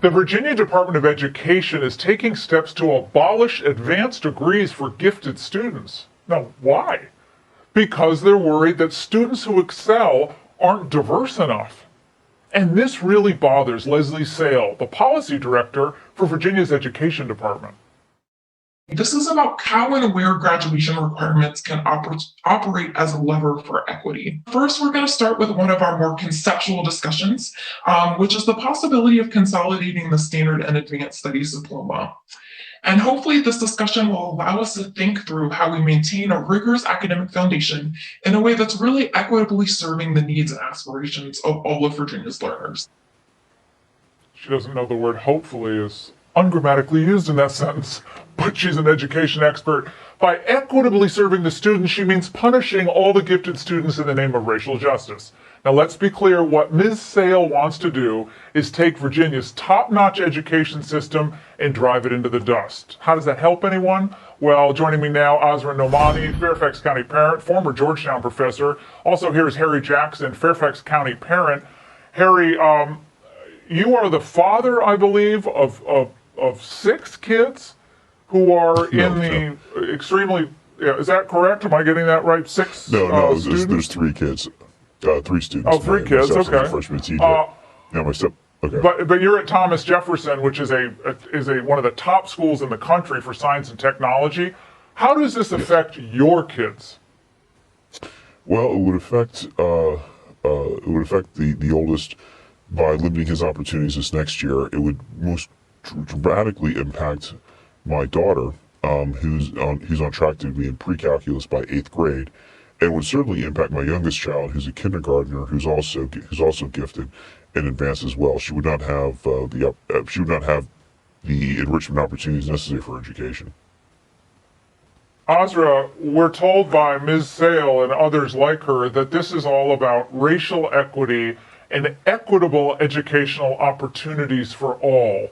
The Virginia Department of Education is taking steps to abolish advanced degrees for gifted students. Now, why? Because they're worried that students who excel aren't diverse enough. And this really bothers Leslie Sale, the policy director for Virginia's Education Department. This is about how and where graduation requirements can operate as a lever for equity. First, we're going to start with one of our more conceptual discussions, which is the possibility of consolidating the standard and advanced studies diploma. And hopefully this discussion will allow us to think through how we maintain a rigorous academic foundation in a way that's really equitably serving the needs and aspirations of all of Virginia's learners. She doesn't know the word hopefully is ungrammatically used in that sentence, but she's an education expert. By equitably serving the students, she means punishing all the gifted students in the name of racial justice. Now let's be clear, what Ms. Sale wants to do is take Virginia's top-notch education system and drive it into the dust. How does that help anyone? Well, joining me now, Azra Nomani, Fairfax County parent, former Georgetown professor. Also here is Harry Jackson, Fairfax County parent. Harry, you are the father, I believe, of 6 kids who are in the extremely, is that correct? Am I getting that right? 6 No, students? there's 3 kids. 3 students. Oh, 3 kids, okay. Freshman TJ. Okay. But you're at Thomas Jefferson, which is one of the top schools in the country for science and technology. How does this affect your kids? Well, it would affect the oldest by limiting his opportunities this next year. It would most dramatically impact my daughter, who's on track to be in pre-calculus by 8th grade, and would certainly impact my youngest child, who's a kindergartner, who's also gifted and advanced as well. She would not have the enrichment opportunities necessary for education. Azra, we're told by Ms. Sale and others like her that this is all about racial equity and equitable educational opportunities for all.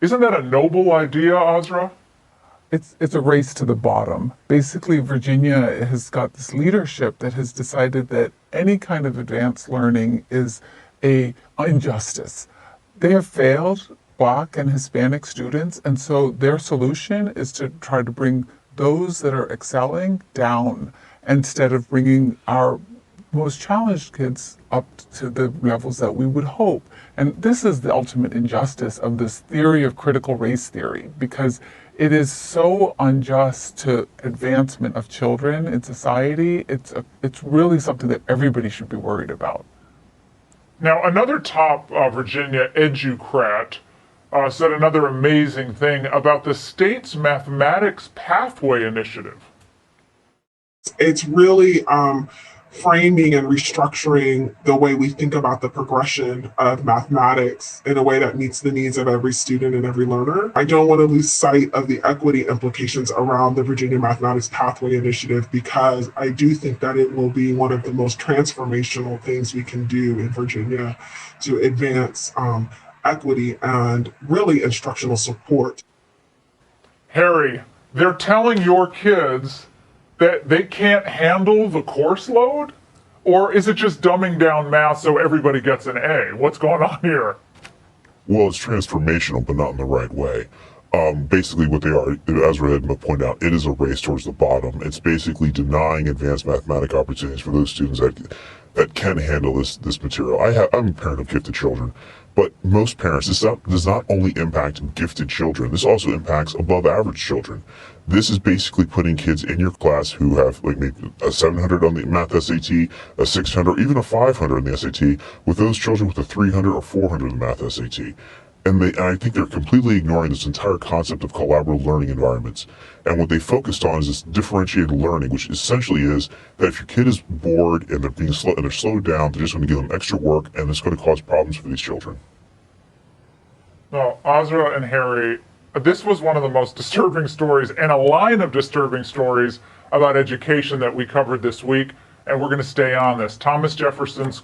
Isn't that a noble idea, Azra? It's a race to the bottom. Basically, Virginia has got this leadership that has decided that any kind of advanced learning is an injustice. They have failed Black and Hispanic students, and so their solution is to try to bring those that are excelling down instead of bringing our most challenged kids up to the levels that we would hope. And this is the ultimate injustice of this theory of critical race theory, because it is so unjust to advancement of children in society. It's really something that everybody should be worried about. Now, another top Virginia educrat said another amazing thing about the state's mathematics pathway initiative. It's really framing and restructuring the way we think about the progression of mathematics in a way that meets the needs of every student and every learner. I don't want to lose sight of the equity implications around the Virginia Mathematics Pathway Initiative, because I do think that it will be one of the most transformational things we can do in Virginia to advance equity and really instructional support. Harry, they're telling your kids that they can't handle the course load? Or is it just dumbing down math so everybody gets an A? What's going on here? Well, it's transformational, but not in the right way. Basically what they are, as Red pointed out, it is a race towards the bottom. It's basically denying advanced mathematics opportunities for those students that can handle this material. I'm a parent of gifted children, but most parents, this does not only impact gifted children, this also impacts above average children. This is basically putting kids in your class who have like maybe a 700 on the math SAT, a 600, even a 500 on the SAT, with those children with a 300 or 400 on the math SAT. And I think they're completely ignoring this entire concept of collaborative learning environments. And what they focused on is this differentiated learning, which essentially is that if your kid is bored and they're slowed down, they're just going to give them extra work, and it's going to cause problems for these children. Well, Azra and Harry, this was one of the most disturbing stories and a line of disturbing stories about education that we covered this week, and we're going to stay on this. Thomas Jefferson's